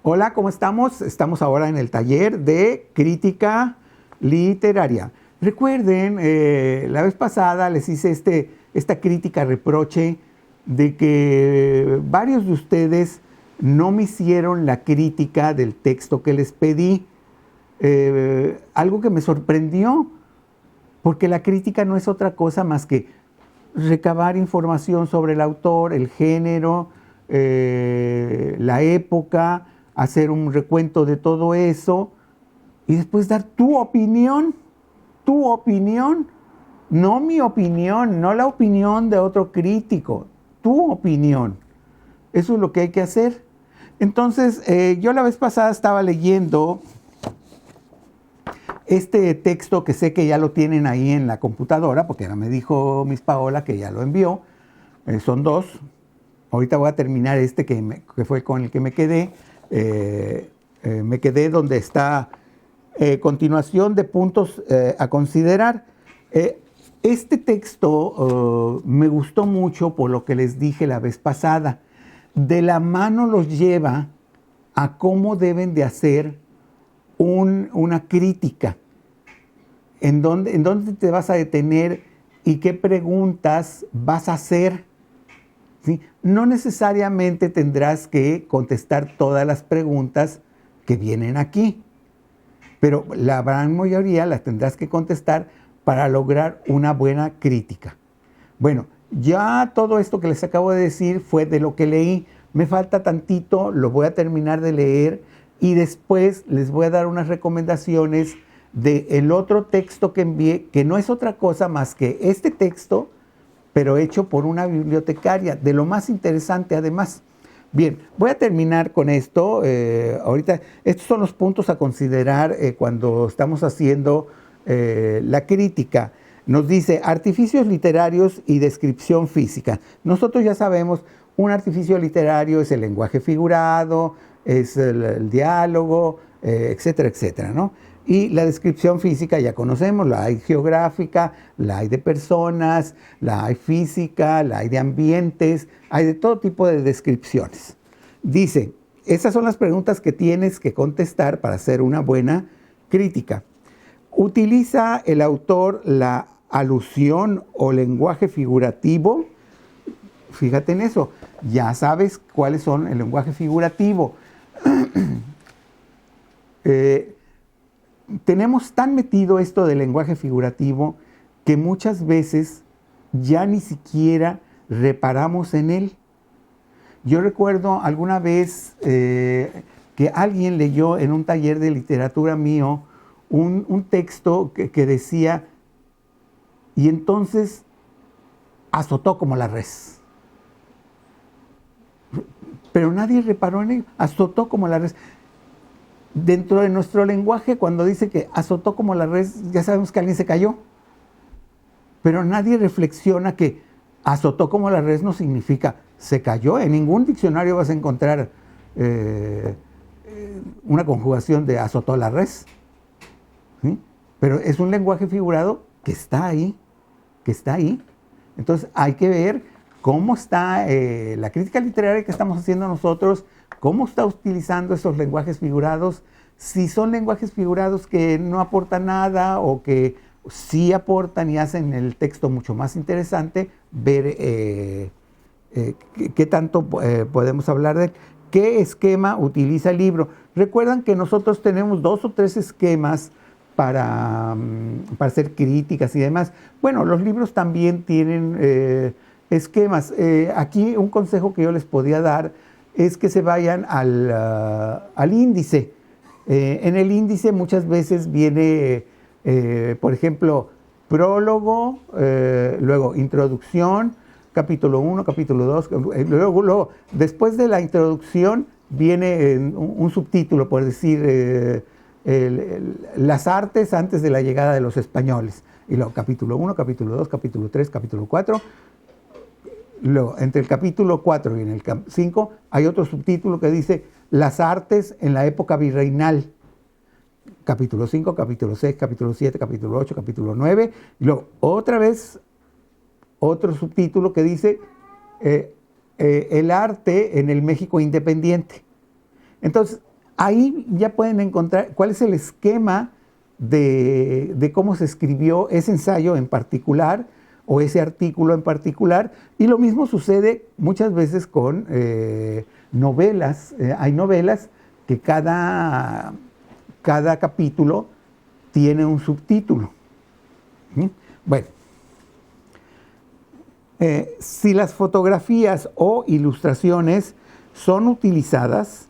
Hola, ¿cómo estamos? Estamos ahora en el taller de crítica literaria. Recuerden, la vez pasada les hice esta crítica reproche de que varios de ustedes no me hicieron la crítica del texto que les pedí. Algo que me sorprendió, porque la crítica no es otra cosa más que recabar información sobre el autor, el género, la época, hacer un recuento de todo eso y después dar tu opinión, no mi opinión, no la opinión de otro crítico, tu opinión. Eso es lo que hay que hacer. Entonces, yo la vez pasada estaba leyendo este texto que sé que ya lo tienen ahí en la computadora, porque me dijo Miss Paola que ya lo envió. Son dos. Ahorita voy a terminar que fue con el que me quedé. Me quedé donde está continuación de puntos a considerar. Este texto me gustó mucho por lo que les dije la vez pasada. De la mano los lleva a cómo deben de hacer una crítica. ¿En dónde te vas a detener y qué preguntas vas a hacer? ¿Sí? No necesariamente tendrás que contestar todas las preguntas que vienen aquí, pero la gran mayoría las tendrás que contestar para lograr una buena crítica. Bueno, ya todo esto que les acabo de decir fue de lo que leí. Me falta tantito, lo voy a terminar de leer y después les voy a dar unas recomendaciones del otro texto que envié, que no es otra cosa más que este texto, pero hecho por una bibliotecaria, de lo más interesante además. Bien, voy a terminar con esto. Ahorita, estos son los puntos a considerar cuando estamos haciendo la crítica. Nos dice artificios literarios y descripción física. Nosotros ya sabemos, un artificio literario es el lenguaje figurado, es el diálogo, etcétera, etcétera, ¿no? Y la descripción física ya conocemos, la hay geográfica, la hay de personas, la hay física, la hay de ambientes, hay de todo tipo de descripciones. Dice, esas son las preguntas que tienes que contestar para hacer una buena crítica. ¿Utiliza el autor la alusión o lenguaje figurativo? Fíjate en eso, ya sabes cuáles son el lenguaje figurativo. Tenemos tan metido esto del lenguaje figurativo que muchas veces ya ni siquiera reparamos en él. Yo recuerdo alguna vez que alguien leyó en un taller de literatura mío un texto que decía, y entonces azotó como la res. Pero nadie reparó en ello, azotó como la res. Dentro de nuestro lenguaje, cuando dice que azotó como la res, ya sabemos que alguien se cayó. Pero nadie reflexiona que azotó como la res no significa se cayó. En ningún diccionario vas a encontrar una conjugación de azotó la res. ¿Sí? Pero es un lenguaje figurado que está ahí, Entonces hay que ver cómo está la crítica literaria que estamos haciendo nosotros, cómo está utilizando esos lenguajes figurados, si son lenguajes figurados que no aportan nada o que sí aportan y hacen el texto mucho más interesante, ver qué tanto podemos hablar de él. ¿Qué esquema utiliza el libro? Recuerdan que nosotros tenemos 2 o 3 esquemas para hacer críticas y demás. Bueno, los libros también tienen esquemas. Aquí un consejo que yo les podía dar es que se vayan al índice. En el índice muchas veces viene, por ejemplo, prólogo, luego introducción, capítulo 1, capítulo 2, luego, después de la introducción viene un subtítulo, por decir, las artes antes de la llegada de los españoles. Y luego capítulo 1, capítulo 2, capítulo 3, capítulo 4. Luego, entre el capítulo 4 y en el 5 hay otro subtítulo que dice las artes en la época virreinal. Capítulo 5, capítulo 6, capítulo 7, capítulo 8, capítulo 9. Y luego otra vez otro subtítulo que dice el arte en el México independiente. Entonces, ahí ya pueden encontrar cuál es el esquema de cómo se escribió ese ensayo en particular o ese artículo en particular, y lo mismo sucede muchas veces con novelas. Hay novelas que cada capítulo tiene un subtítulo. ¿Sí? Bueno, si las fotografías o ilustraciones son utilizadas,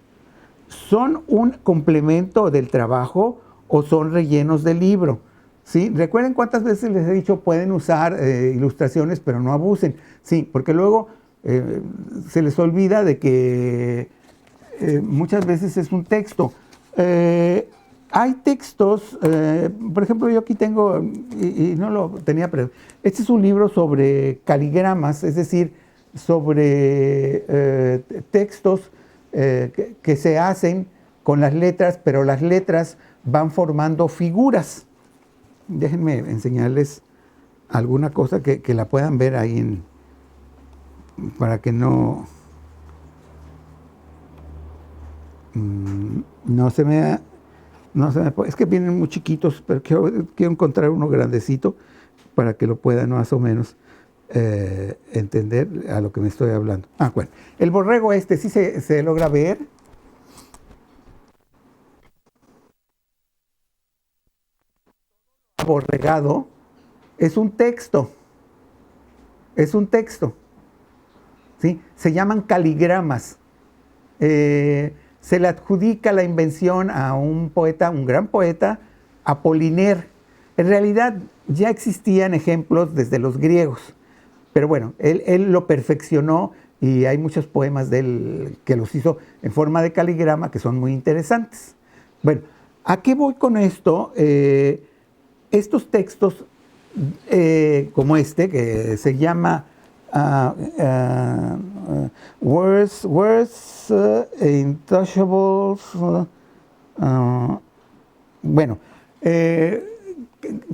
¿son un complemento del trabajo o son rellenos del libro? ¿Sí? Recuerden cuántas veces les he dicho pueden usar ilustraciones, pero no abusen. Sí, porque luego se les olvida de que muchas veces es un texto. Hay textos, por ejemplo, yo aquí tengo, y no lo tenía, pero este es un libro sobre caligramas, es decir, sobre textos que se hacen con las letras, pero las letras van formando figuras. Déjenme enseñarles alguna cosa que la puedan ver ahí para que no se me... es que vienen muy chiquitos, pero quiero encontrar uno grandecito para que lo puedan más o menos entender a lo que me estoy hablando. Bueno, el borrego sí se logra ver. Borregado es un texto, ¿sí? Se llaman caligramas. Se le adjudica la invención a un poeta, un gran poeta, Apoliner. En realidad ya existían ejemplos desde los griegos, pero bueno, él lo perfeccionó y hay muchos poemas de él que los hizo en forma de caligrama que son muy interesantes. Bueno, ¿a qué voy con esto? Estos textos como que se llama Words Intouchables,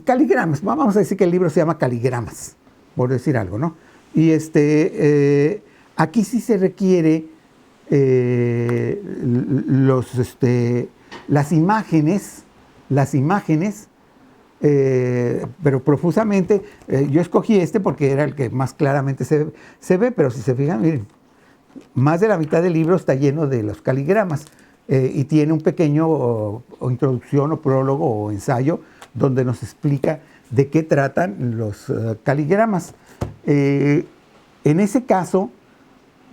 caligramas, vamos a decir que el libro se llama Caligramas, por decir algo, ¿no? Y aquí sí se requiere las imágenes, pero profusamente. Yo escogí porque era el que más claramente se ve, pero si se fijan, miren, más de la mitad del libro está lleno de los caligramas y tiene un pequeño o introducción o prólogo o ensayo donde nos explica de qué tratan los caligramas. En ese caso,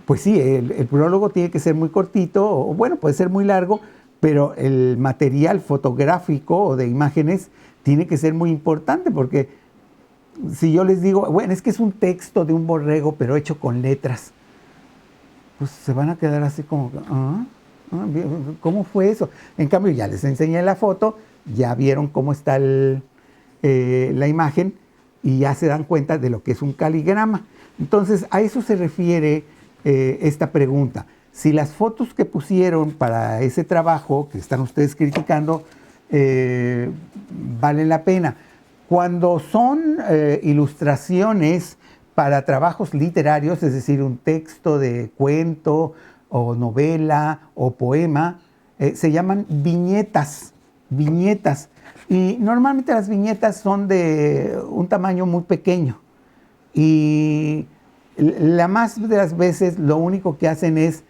pues sí, el prólogo tiene que ser muy cortito, o bueno, puede ser muy largo, pero el material fotográfico o de imágenes tiene que ser muy importante, porque si yo les digo, bueno, es que es un texto de un borrego, pero hecho con letras, pues se van a quedar así como, ¿cómo fue eso? En cambio, ya les enseñé la foto, ya vieron cómo está la imagen y ya se dan cuenta de lo que es un caligrama. Entonces, a eso se refiere esta pregunta. Si las fotos que pusieron para ese trabajo que están ustedes criticando valen la pena. Cuando son ilustraciones para trabajos literarios, es decir, un texto de cuento o novela o poema, se llaman viñetas. Y normalmente las viñetas son de un tamaño muy pequeño. Y la más de las veces lo único que hacen es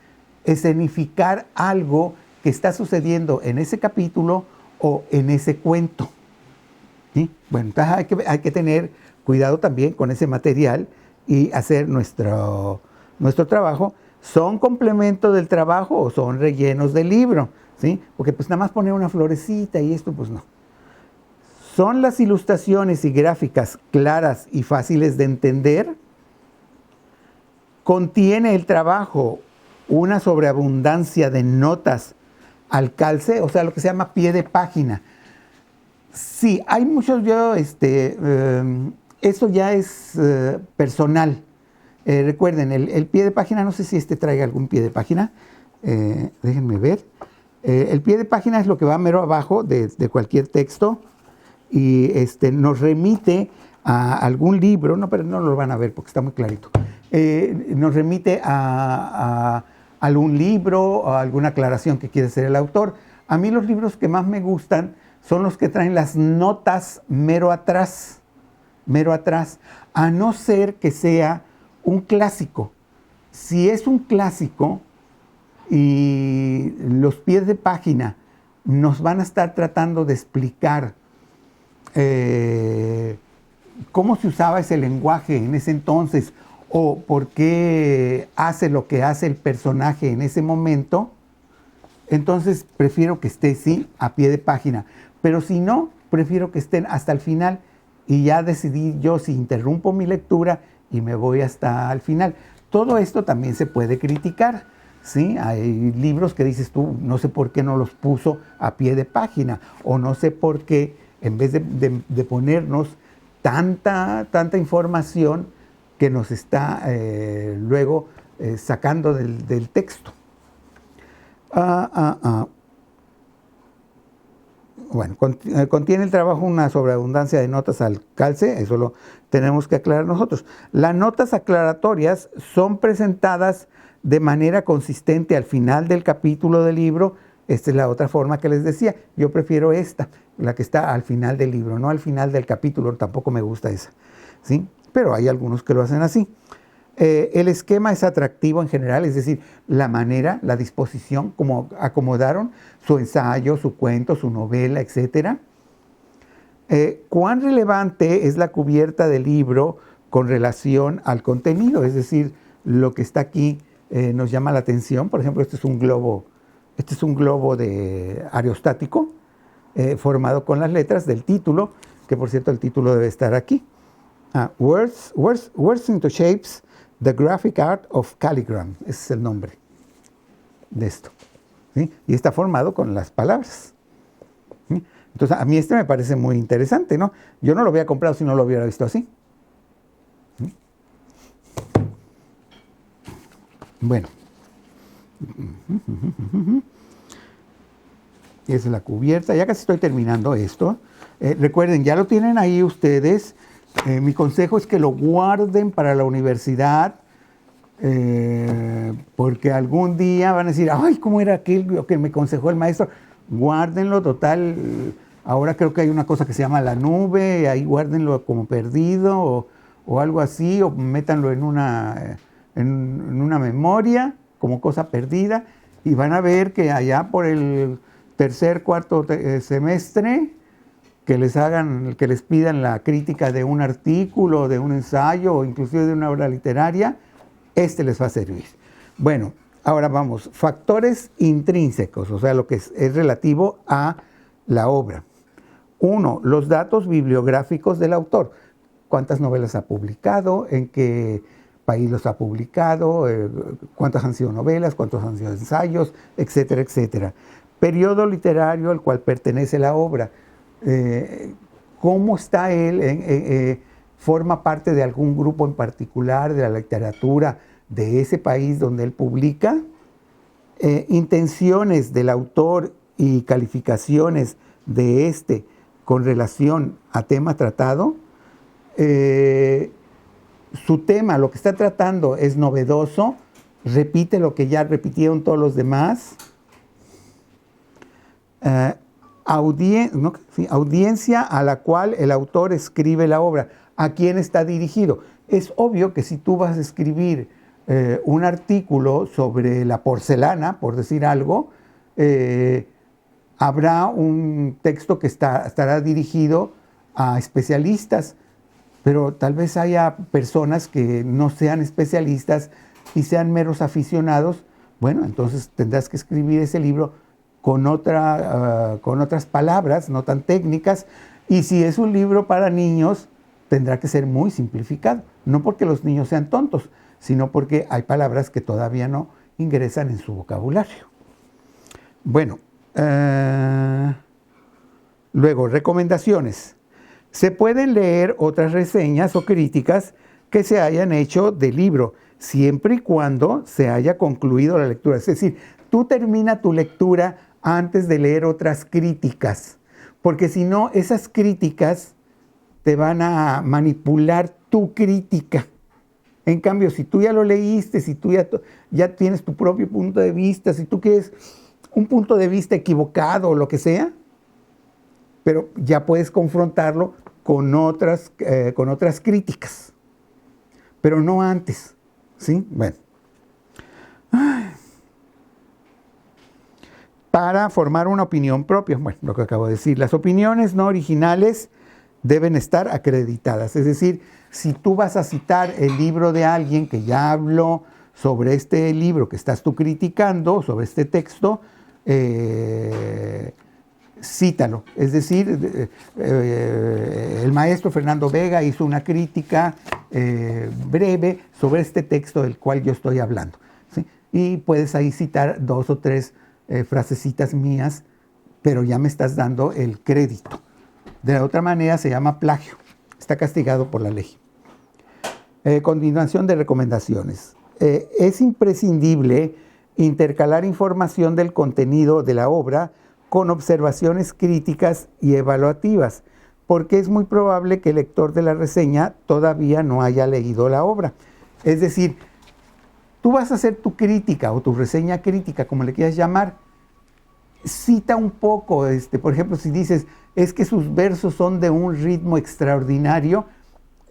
escenificar algo que está sucediendo en ese capítulo o en ese cuento. ¿Sí? Bueno, entonces hay que tener cuidado también con ese material y hacer nuestro trabajo. ¿Son complemento del trabajo o son rellenos del libro? ¿Sí? Porque pues nada más poner una florecita y esto, pues no. ¿Son las ilustraciones y gráficas claras y fáciles de entender? ¿Contiene el trabajo una sobreabundancia de notas al calce, o sea, lo que se llama pie de página? Sí, hay muchos, eso ya es personal. Recuerden, el pie de página, no sé si traiga algún pie de página, déjenme ver. El pie de página es lo que va mero abajo de cualquier texto y nos remite a algún libro, no, pero no lo van a ver porque está muy clarito. Nos remite a algún libro o alguna aclaración que quiere hacer el autor. A mí los libros que más me gustan son los que traen las notas mero atrás, a no ser que sea un clásico. Si es un clásico y los pies de página nos van a estar tratando de explicar cómo se usaba ese lenguaje en ese entonces o por qué hace lo que hace el personaje en ese momento, entonces prefiero que esté, sí, a pie de página. Pero si no, prefiero que estén hasta el final y ya decidí yo si interrumpo mi lectura y me voy hasta el final. Todo esto también se puede criticar, ¿sí? Hay libros que dices tú, no sé por qué no los puso a pie de página, o no sé por qué, en vez de ponernos tanta información que nos está luego sacando del texto. Bueno, contiene el trabajo una sobreabundancia de notas al calce, eso lo tenemos que aclarar nosotros. Las notas aclaratorias son presentadas de manera consistente al final del capítulo del libro. Esta es la otra forma que les decía. Yo prefiero esta, la que está al final del libro, no al final del capítulo, tampoco me gusta esa, ¿sí? Pero hay algunos que lo hacen así. El esquema es atractivo en general, es decir, la manera, la disposición, como acomodaron su ensayo, su cuento, su novela, etc. ¿Cuán relevante es la cubierta del libro con relación al contenido? Es decir, lo que está aquí nos llama la atención. Por ejemplo, este es un globo aerostático formado con las letras del título, que por cierto el título debe estar aquí. Words into Shapes, The Graphic Art of Calligram. Ese es el nombre de esto, ¿sí? Y está formado con las palabras, ¿sí? Entonces, a mí este me parece muy interesante, ¿no? Yo no lo hubiera comprado si no lo hubiera visto así, ¿sí? Bueno. Esa es la cubierta. Ya casi estoy terminando esto. Recuerden, ya lo tienen ahí ustedes. Mi consejo es que lo guarden para la universidad, porque algún día van a decir, ay, ¿cómo era aquel que me aconsejó el maestro? Guárdenlo, total. Ahora creo que hay una cosa que se llama la nube, ahí guárdenlo como perdido o algo así, o métanlo en una memoria como cosa perdida, y van a ver que allá por el tercer, cuarto semestre, que les pidan la crítica de un artículo, de un ensayo o inclusive de una obra literaria, les va a servir. Bueno, ahora vamos, factores intrínsecos, o sea, lo que es relativo a la obra. 1, los datos bibliográficos del autor. ¿Cuántas novelas ha publicado? ¿En qué país los ha publicado? ¿Cuántas han sido novelas? ¿Cuántos han sido ensayos? Etcétera, etcétera. Periodo literario al cual pertenece la obra. ¿Cómo está él? ¿Forma parte de algún grupo en particular de la literatura de ese país donde él publica? Intenciones del autor y calificaciones de con relación a tema tratado. Su tema, lo que está tratando, es novedoso, repite lo que ya repitieron todos los demás. Audiencia a la cual el autor escribe la obra. ¿A quién está dirigido? Es obvio que si tú vas a escribir un artículo sobre la porcelana, por decir algo, habrá un texto que estará dirigido a especialistas, pero tal vez haya personas que no sean especialistas y sean meros aficionados. Bueno, entonces tendrás que escribir ese libro con otras palabras, no tan técnicas, y si es un libro para niños, tendrá que ser muy simplificado, no porque los niños sean tontos, sino porque hay palabras que todavía no ingresan en su vocabulario. Bueno, luego, recomendaciones. Se pueden leer otras reseñas o críticas que se hayan hecho del libro, siempre y cuando se haya concluido la lectura. Es decir, tú termina tu lectura antes de leer otras críticas, porque si no, esas críticas te van a manipular tu crítica, En cambio, si tú ya lo leíste, si tú ya tienes tu propio punto de vista, si tú quieres un punto de vista equivocado o lo que sea, pero ya puedes confrontarlo con otras críticas, pero no antes, ¿sí? Bueno. Para formar una opinión propia, bueno, lo que acabo de decir, las opiniones no originales deben estar acreditadas, es decir, si tú vas a citar el libro de alguien que ya habló sobre este libro que estás tú criticando, sobre este texto, cítalo. Es decir, el maestro Fernando Vega hizo una crítica breve sobre este texto del cual yo estoy hablando, ¿sí? Y puedes ahí citar 2 o 3 frasecitas mías, pero ya me estás dando el crédito. De la otra manera se llama plagio. Está castigado por la ley. Continuación de recomendaciones. Es imprescindible intercalar información del contenido de la obra con observaciones críticas y evaluativas, porque es muy probable que el lector de la reseña todavía no haya leído la obra. Es decir, tú vas a hacer tu crítica o tu reseña crítica, como le quieras llamar, cita un poco, por ejemplo, si dices, es que sus versos son de un ritmo extraordinario,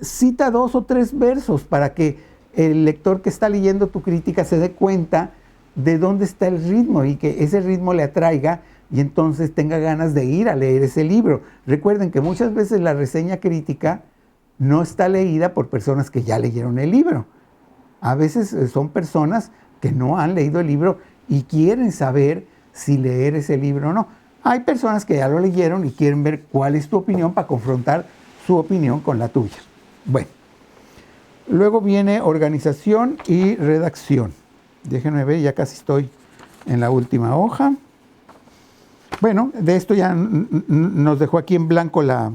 cita 2 o 3 versos para que el lector que está leyendo tu crítica se dé cuenta de dónde está el ritmo y que ese ritmo le atraiga y entonces tenga ganas de ir a leer ese libro. Recuerden que muchas veces la reseña crítica no está leída por personas que ya leyeron el libro. A veces son personas que no han leído el libro y quieren saber si leer ese libro o no. Hay personas que ya lo leyeron y quieren ver cuál es tu opinión para confrontar su opinión con la tuya. Bueno, luego viene organización y redacción. Déjenme ver, ya casi estoy en la última hoja. Bueno, de esto ya nos dejó aquí en blanco la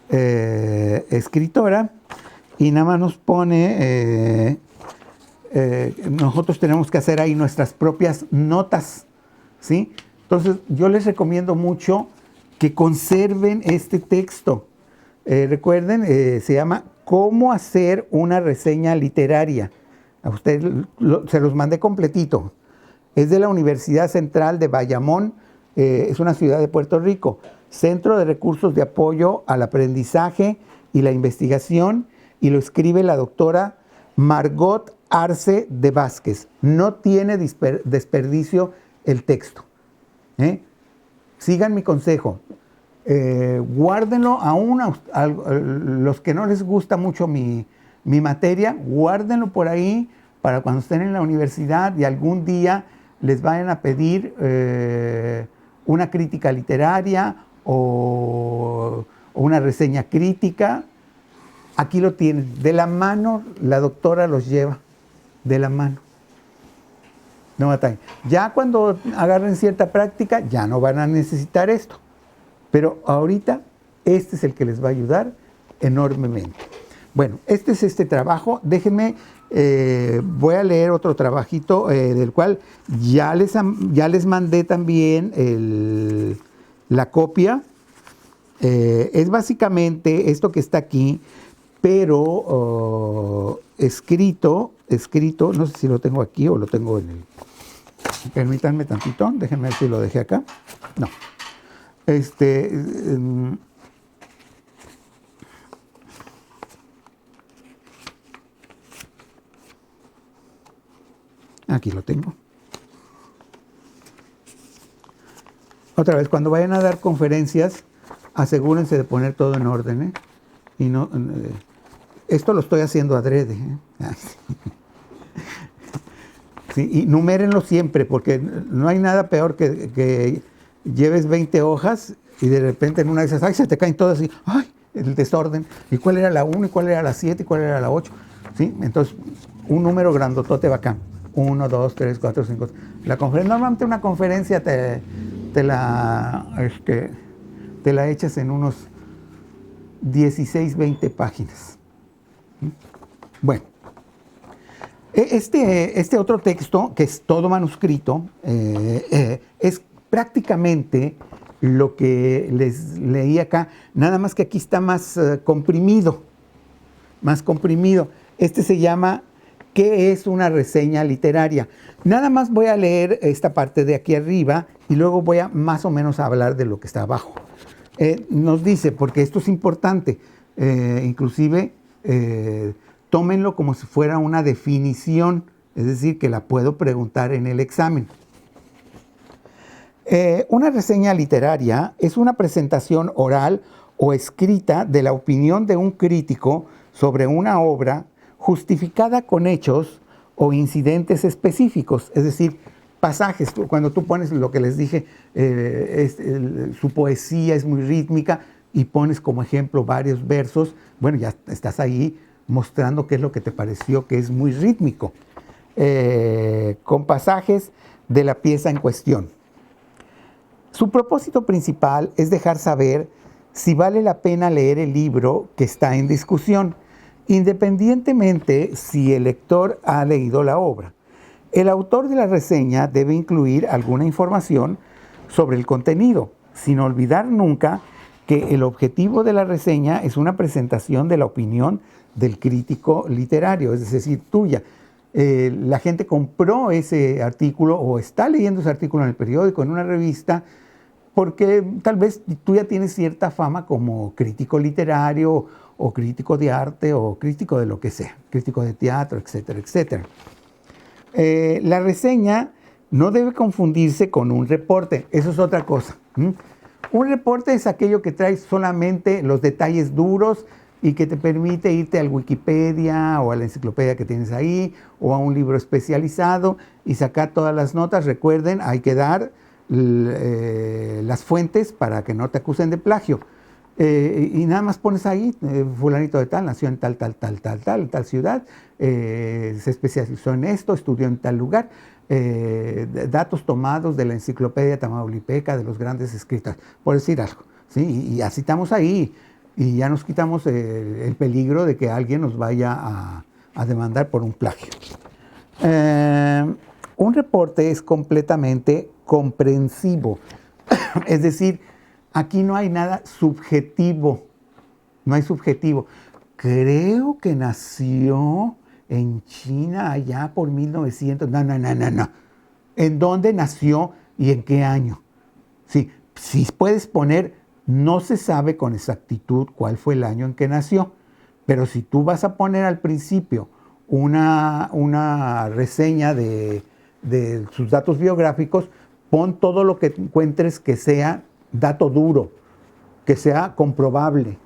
escritora y nada más nos pone, nosotros tenemos que hacer ahí nuestras propias notas, ¿sí? Entonces yo les recomiendo mucho que conserven este texto. Recuerden, se llama ¿Cómo hacer una reseña literaria? A ustedes se los mandé completito. Es de la Universidad Central de Bayamón, es una ciudad de Puerto Rico. Centro de Recursos de Apoyo al Aprendizaje y la Investigación, y lo escribe la doctora Margot Arce de Vázquez. No tiene desperdicio el texto. Sigan mi consejo. Guárdenlo aún a los que no les gusta mucho mi materia, guárdenlo por ahí para cuando estén en la universidad y algún día les vayan a pedir una crítica literaria o una reseña crítica. Aquí lo tienen. De la mano la doctora los lleva. De la mano. No batallen. Ya cuando agarren cierta práctica, ya no van a necesitar esto. Pero ahorita, este es el que les va a ayudar enormemente. Bueno, este es este trabajo. Déjenme, voy a leer otro trabajito del cual ya les mandé también la copia. Es básicamente esto que está aquí, pero escrito, no sé si lo tengo aquí o lo tengo en el... Permítanme tantito, déjenme ver si lo dejé acá. No. Aquí lo tengo. Otra vez, cuando vayan a dar conferencias, asegúrense de poner todo en orden, ¿eh? Y no, esto lo estoy haciendo adrede, ¿eh? Sí, y numérenlo siempre, porque no hay nada peor que lleves 20 hojas y de repente en una de esas, ¡ay!, se te caen todas y ¡ay!, el desorden. ¿Y cuál era la 1? ¿Y cuál era la 7? ¿Y cuál era la 8? ¿Sí? Entonces, un número grandotote va acá. 1, 2, 3, 4, 5. Normalmente una conferencia te la echas en unos 16, 20 páginas. Bueno. Este otro texto, que es todo manuscrito, es prácticamente lo que les leí acá, nada más que aquí está más comprimido, más comprimido. Este se llama ¿Qué es una reseña literaria? Nada más voy a leer esta parte de aquí arriba y luego voy a más o menos a hablar de lo que está abajo. Nos dice, porque esto es importante, inclusive tómenlo como si fuera una definición, es decir, que la puedo preguntar en el examen. Una reseña literaria es una presentación oral o escrita de la opinión de un crítico sobre una obra justificada con hechos o incidentes específicos, es decir, pasajes. Cuando tú pones lo que les dije, su poesía es muy rítmica y pones como ejemplo varios versos, bueno, ya estás ahí mostrando qué es lo que te pareció que es muy rítmico, con pasajes de la pieza en cuestión. Su propósito principal es dejar saber si vale la pena leer el libro que está en discusión, independientemente si el lector ha leído la obra. El autor de la reseña debe incluir alguna información sobre el contenido, sin olvidar nunca que el objetivo de la reseña es una presentación de la opinión del crítico literario, es decir, tuya. La gente compró ese artículo o está leyendo ese artículo en el periódico, en una revista, porque tal vez tú ya tienes cierta fama como crítico literario o crítico de arte o crítico de lo que sea, crítico de teatro, etcétera, etcétera. La reseña no debe confundirse con un reporte, eso es otra cosa. Un reporte es aquello que trae solamente los detalles duros y que te permite irte al Wikipedia o a la enciclopedia que tienes ahí o a un libro especializado y sacar todas las notas. Recuerden, hay que dar las fuentes para que no te acusen de plagio. Y nada más pones ahí, fulanito de tal, nació en tal ciudad, se especializó en esto, estudió en tal lugar, datos tomados de la enciclopedia tamaulipeca de los grandes escritores, por decir algo, ¿sí? Y así estamos ahí, y ya nos quitamos el peligro de que alguien nos vaya a demandar por un plagio. Un reporte es completamente comprensivo, es decir, aquí no hay nada subjetivo, no hay subjetivo. Creo que nació en China allá por 1900, no. ¿En dónde nació y en qué año? Sí, si puedes poner, no se sabe con exactitud cuál fue el año en que nació, pero si tú vas a poner al principio una reseña de sus datos biográficos, pon todo lo que encuentres que sea dato duro, que sea comprobable.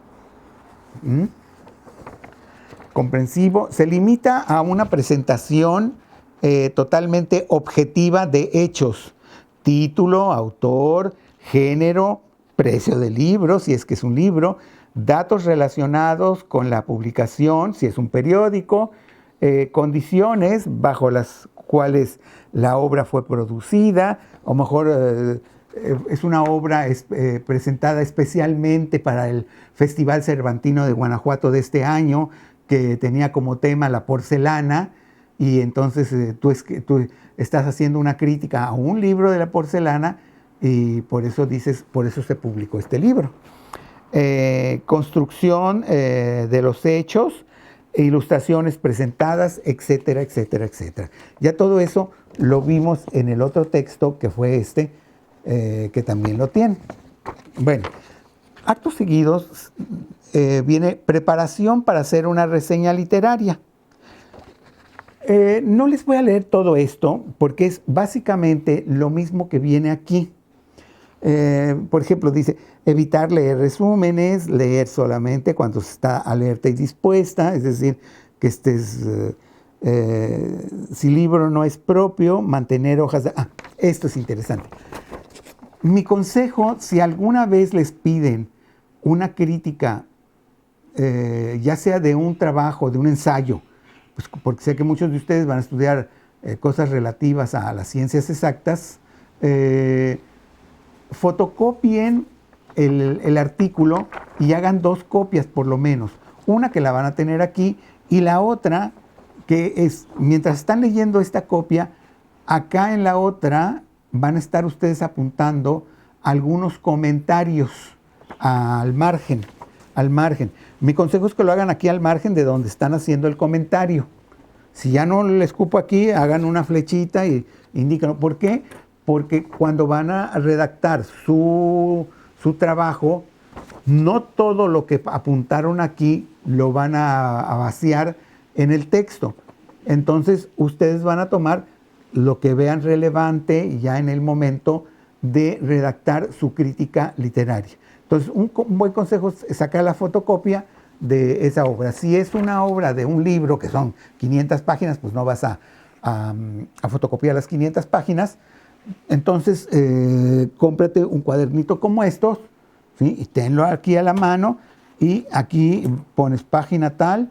Comprensivo, se limita a una presentación totalmente objetiva de hechos, título, autor, género, precio del libro, si es que es un libro, datos relacionados con la publicación, si es un periódico, condiciones bajo las cuales la obra fue producida, o mejor es una obra presentada especialmente para el Festival Cervantino de Guanajuato de este año, que tenía como tema la porcelana, y entonces tú estás haciendo una crítica a un libro de la porcelana y por eso se publicó este libro. Construcción de los hechos, ilustraciones presentadas, etcétera, etcétera, etcétera. Ya todo eso lo vimos en el otro texto que fue que también lo tiene. Bueno, actos seguidos viene preparación para hacer una reseña literaria. No les voy a leer todo esto porque es básicamente lo mismo que viene aquí. Por ejemplo, dice, evitar leer resúmenes, leer solamente cuando se está alerta y dispuesta, es decir, que estés, si libro no es propio, mantener hojas de... esto es interesante. Mi consejo, si alguna vez les piden una crítica, ya sea de un trabajo, de un ensayo, pues porque sé que muchos de ustedes van a estudiar cosas relativas a las ciencias exactas, fotocopien el artículo y hagan 2 copias por lo menos. Una que la van a tener aquí y la otra que es, mientras están leyendo esta copia, acá en la otra van a estar ustedes apuntando algunos comentarios al margen. al margen. Mi consejo es que lo hagan aquí al margen de donde están haciendo el comentario. Si ya no les cupo aquí, hagan una flechita y indican. ¿Por qué? Porque cuando van a redactar su trabajo, no todo lo que apuntaron aquí lo van a vaciar en el texto. Entonces, ustedes van a tomar lo que vean relevante ya en el momento de redactar su crítica literaria. Entonces, un buen consejo es sacar la fotocopia de esa obra. Si es una obra de un libro que son 500 páginas, pues no vas a fotocopiar las 500 páginas. Entonces, cómprate un cuadernito como estos, ¿sí? Y tenlo aquí a la mano y aquí pones página tal,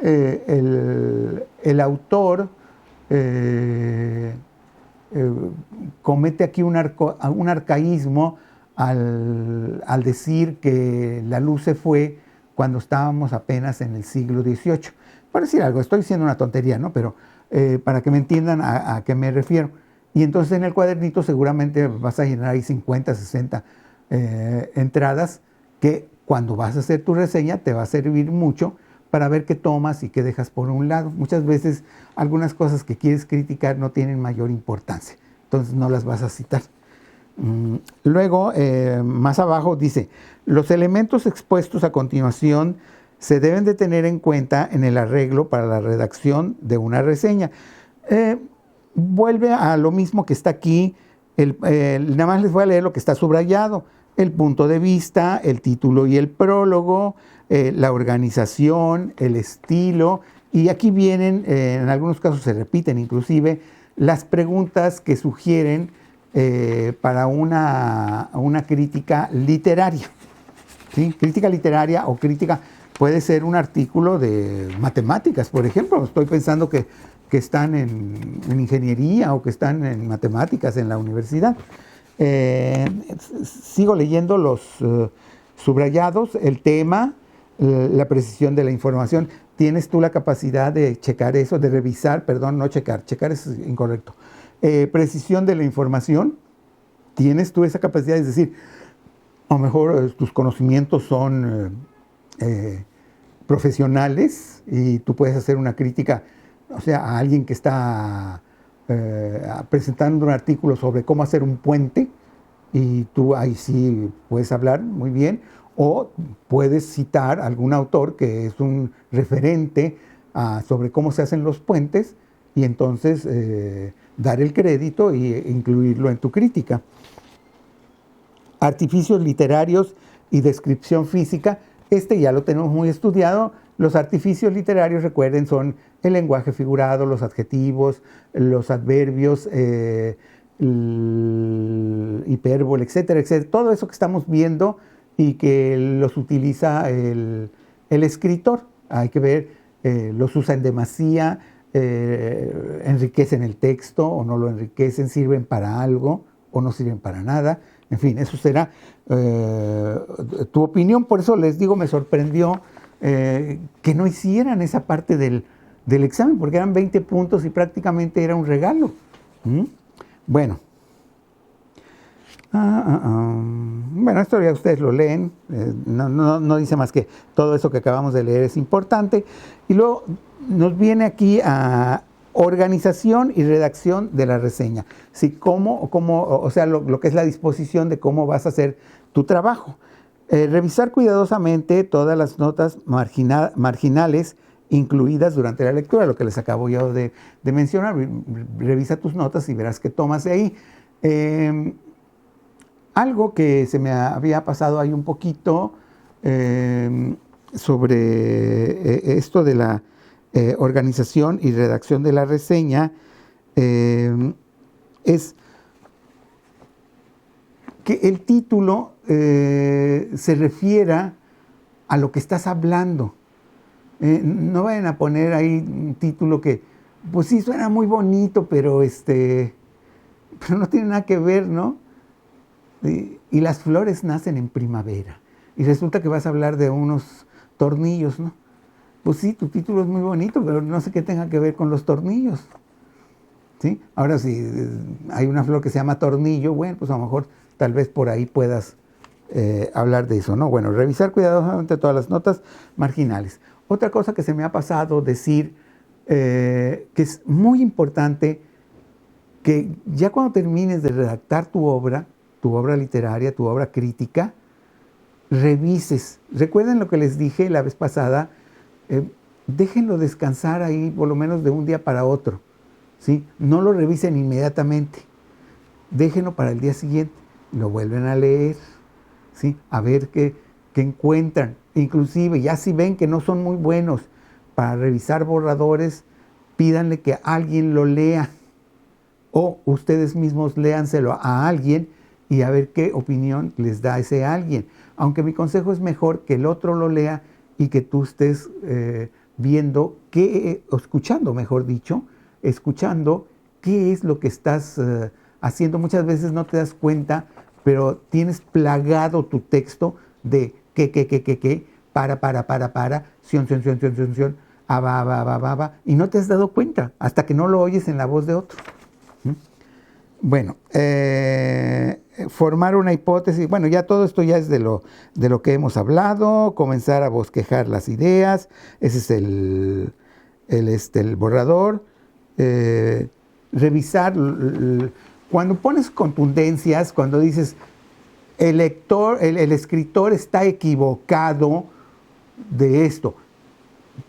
el autor comete aquí un arcaísmo al decir que la luz se fue cuando estábamos apenas en el siglo XVIII. Por decir algo, estoy diciendo una tontería, ¿no? Pero para que me entiendan a qué me refiero. Y entonces en el cuadernito seguramente vas a llenar ahí 50, 60 entradas que cuando vas a hacer tu reseña te va a servir mucho para ver qué tomas y qué dejas por un lado. Muchas veces algunas cosas que quieres criticar no tienen mayor importancia, entonces no las vas a citar. Luego, más abajo dice, los elementos expuestos a continuación se deben de tener en cuenta en el arreglo para la redacción de una reseña. Vuelve a lo mismo que está aquí, nada más les voy a leer lo que está subrayado: el punto de vista, el título y el prólogo, la organización, el estilo, y aquí vienen, en algunos casos se repiten inclusive, las preguntas que sugieren para una crítica literaria. ¿Sí? Crítica literaria o crítica puede ser un artículo de matemáticas, por ejemplo. Estoy pensando que están en ingeniería o que están en matemáticas en la universidad. Sigo leyendo los subrayados, el tema, la precisión de la información. ¿Tienes tú la capacidad de checar eso, de revisar? Perdón, no checar es incorrecto. Precisión de la información. ¿Tienes tú esa capacidad? Es decir, a lo mejor tus conocimientos son profesionales y tú puedes hacer una crítica, o sea, a alguien que está presentando un artículo sobre cómo hacer un puente, y tú ahí sí puedes hablar muy bien, o puedes citar a algún autor que es un referente sobre cómo se hacen los puentes, y entonces dar el crédito e incluirlo en tu crítica. Artificios literarios y descripción física. Ya lo tenemos muy estudiado. Los artificios literarios, recuerden, son el lenguaje figurado, los adjetivos, los adverbios, hipérbole, etcétera, etcétera. Todo eso que estamos viendo y que los utiliza el escritor. Hay que ver, los usa en demasía, enriquecen el texto o no lo enriquecen, sirven para algo o no sirven para nada. En fin, eso será tu opinión. Por eso les digo, me sorprendió que no hicieran esa parte del examen, porque eran 20 puntos y prácticamente era un regalo. Bueno. Bueno, esto ya ustedes lo leen, no dice más que todo eso que acabamos de leer es importante. Y luego nos viene aquí a organización y redacción de la reseña. Sí, o sea, lo que es la disposición de cómo vas a hacer tu trabajo. Revisar cuidadosamente todas las notas marginales incluidas durante la lectura, lo que les acabo yo de mencionar. Revisa tus notas y verás qué tomas de ahí. Algo que se me había pasado ahí un poquito sobre esto de la organización y redacción de la reseña es que el título se refiera a lo que estás hablando. No vayan a poner ahí un título que, pues sí, suena muy bonito, pero no tiene nada que ver, ¿no? Y las flores nacen en primavera. Y resulta que vas a hablar de unos tornillos, ¿no? Pues sí, tu título es muy bonito, pero no sé qué tenga que ver con los tornillos. ¿Sí? Ahora, si hay una flor que se llama tornillo, bueno, pues a lo mejor tal vez por ahí puedas hablar de eso, ¿no? Bueno, revisar cuidadosamente todas las notas marginales. Otra cosa que se me ha pasado decir, que es muy importante, que ya cuando termines de redactar tu obra literaria, tu obra crítica, revises. Recuerden lo que les dije la vez pasada, déjenlo descansar ahí por lo menos de un día para otro, ¿sí? No lo revisen inmediatamente, déjenlo para el día siguiente, lo vuelven a leer, ¿sí? A ver qué encuentran. Inclusive, ya si ven que no son muy buenos para revisar borradores, pídanle que alguien lo lea, o ustedes mismos léanselo a alguien y a ver qué opinión les da ese alguien. Aunque mi consejo es mejor que el otro lo lea y que tú estés viendo, escuchando, mejor dicho, escuchando qué es lo que estás haciendo. Muchas veces no te das cuenta, pero tienes plagado tu texto de para, sion, va, y no te has dado cuenta hasta que no lo oyes en la voz de otro. Bueno, formar una hipótesis, bueno, ya todo esto ya es de lo que hemos hablado, comenzar a bosquejar las ideas, ese es el borrador, revisar, cuando pones contundencias, cuando dices, el escritor está equivocado de esto,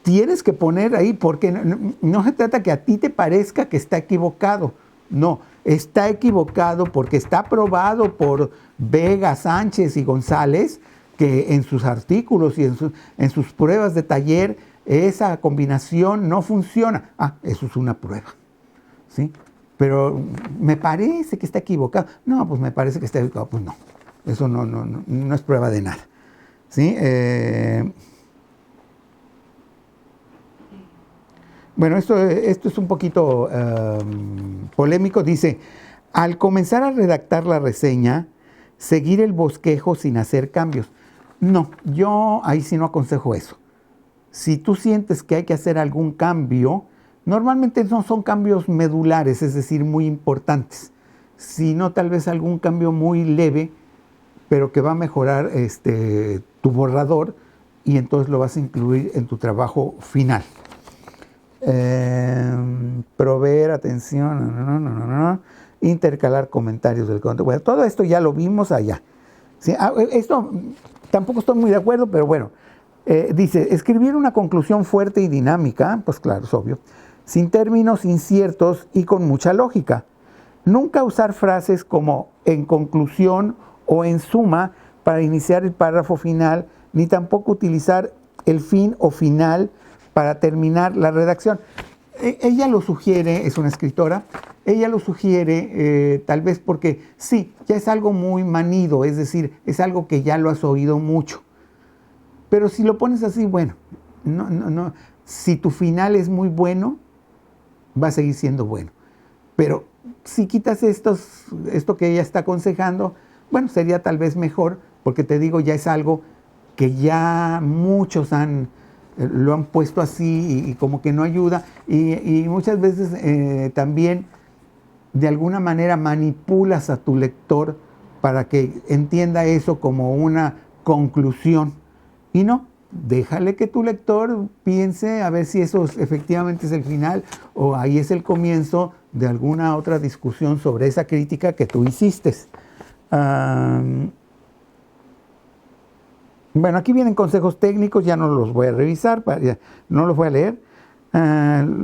tienes que poner ahí, porque no se trata que a ti te parezca que está equivocado, no, está equivocado porque está probado por Vega, Sánchez y González, que en sus artículos y en sus pruebas de taller, esa combinación no funciona. Eso es una prueba, ¿sí? Pero me parece que está equivocado. No, pues me parece que está equivocado. Pues no, eso no es prueba de nada, ¿sí? Bueno, esto es un poquito polémico. Dice, al comenzar a redactar la reseña, seguir el bosquejo sin hacer cambios. No, yo ahí sí no aconsejo eso. Si tú sientes que hay que hacer algún cambio, normalmente no son cambios medulares, es decir, muy importantes, sino tal vez algún cambio muy leve, pero que va a mejorar tu borrador y entonces lo vas a incluir en tu trabajo final. Proveer atención, intercalar comentarios del contenido. Bueno, todo esto ya lo vimos allá. ¿Sí? Esto tampoco estoy muy de acuerdo, pero bueno. Dice, escribir una conclusión fuerte y dinámica, pues claro, es obvio, sin términos inciertos y con mucha lógica. Nunca usar frases como en conclusión o en suma para iniciar el párrafo final, ni tampoco utilizar el fin o final para terminar la redacción. Ella lo sugiere, es una escritora, ella lo sugiere tal vez porque sí, ya es algo muy manido, es decir, es algo que ya lo has oído mucho. Pero si lo pones así, bueno, no, si tu final es muy bueno, va a seguir siendo bueno. Pero si quitas esto que ella está aconsejando, bueno, sería tal vez mejor, porque te digo, ya es algo que ya muchos lo han puesto así y como que no ayuda. Y muchas veces también de alguna manera manipulas a tu lector para que entienda eso como una conclusión. Y no, déjale que tu lector piense a ver si eso efectivamente es el final o ahí es el comienzo de alguna otra discusión sobre esa crítica que tú hiciste. Bueno, aquí vienen consejos técnicos, ya no los voy a revisar, no los voy a leer.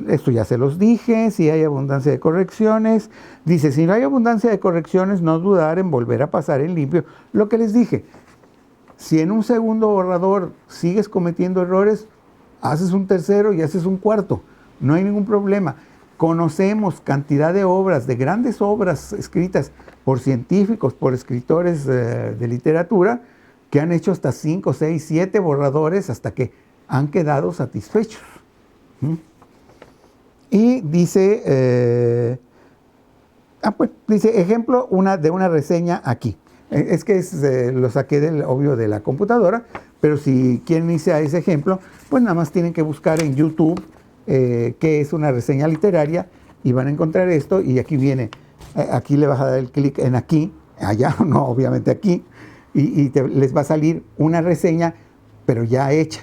Esto ya se los dije, si hay abundancia de correcciones. Dice, si no hay abundancia de correcciones, no dudar en volver a pasar en limpio. Lo que les dije. Si en un segundo borrador sigues cometiendo errores, haces un tercero y haces un cuarto. No hay ningún problema. Conocemos cantidad de obras, de grandes obras escritas por científicos, por escritores de literatura, que han hecho hasta 5, 6, 7 borradores hasta que han quedado satisfechos. Y dice, dice ejemplo de una reseña aquí. Es que lo saqué obvio de la computadora, pero si quieren irse a ese ejemplo, pues nada más tienen que buscar en YouTube qué es una reseña literaria y van a encontrar esto y aquí viene, aquí le vas a dar el clic en aquí, allá no, obviamente aquí, les va a salir una reseña, pero ya hecha.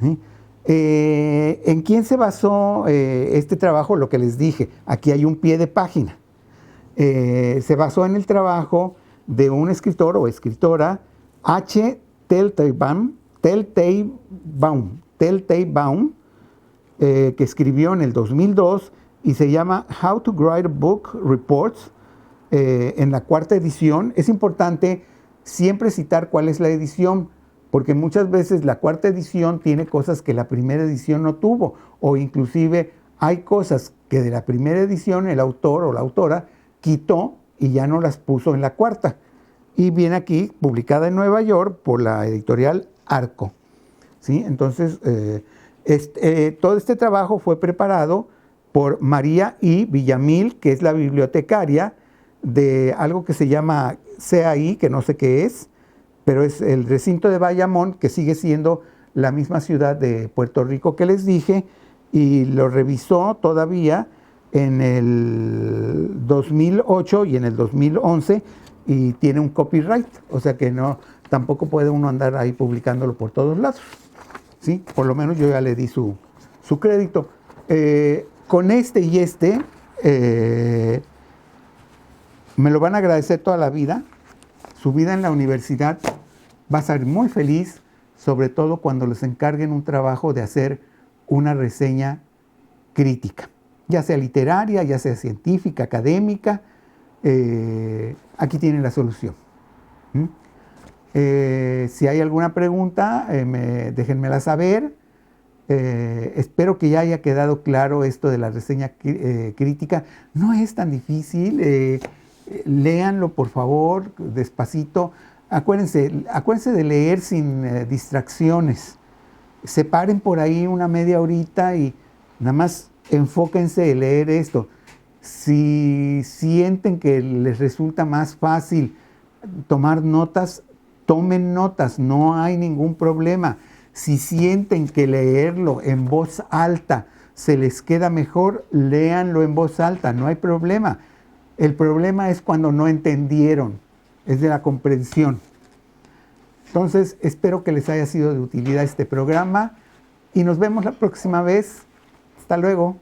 ¿Sí? ¿En quién se basó este trabajo? Lo que les dije, aquí hay un pie de página. Se basó en el trabajo de un escritor o escritora, H. Telteibaum, que escribió en el 2002 y se llama How to Write Book Reports, en la 4ª edición. Es importante siempre citar cuál es la edición, porque muchas veces la 4ª edición tiene cosas que la 1ª edición no tuvo, o inclusive hay cosas que de la 1ª edición el autor o la autora quitó y ya no las puso en la 4ª. Y viene aquí, publicada en Nueva York por la editorial Arco. ¿Sí? Entonces, todo este trabajo fue preparado por María I. Villamil, que es la bibliotecaria de algo que se llama CAI, que no sé qué es, pero es el recinto de Bayamón, que sigue siendo la misma ciudad de Puerto Rico que les dije, y lo revisó todavía en el 2008 y en el 2011, y tiene un copyright, o sea que no, tampoco puede uno andar ahí publicándolo por todos lados. ¿Sí? Por lo menos yo ya le di su crédito. Con este y me lo van a agradecer toda la vida. Su vida en la universidad va a ser muy feliz, sobre todo cuando les encarguen un trabajo de hacer una reseña crítica, ya sea literaria, ya sea científica, académica. Aquí tienen la solución. Si hay alguna pregunta, déjenmela saber. Espero que ya haya quedado claro esto de la reseña crítica. No es tan difícil. Léanlo, por favor, despacito. Acuérdense de leer sin distracciones. Separen por ahí una media horita y nada más enfóquense en leer esto. Si sienten que les resulta más fácil tomar notas, tomen notas, no hay ningún problema. Si sienten que leerlo en voz alta se les queda mejor, léanlo en voz alta, no hay problema. El problema es cuando no entendieron, es de la comprensión. Entonces, espero que les haya sido de utilidad este programa y nos vemos la próxima vez. Hasta luego.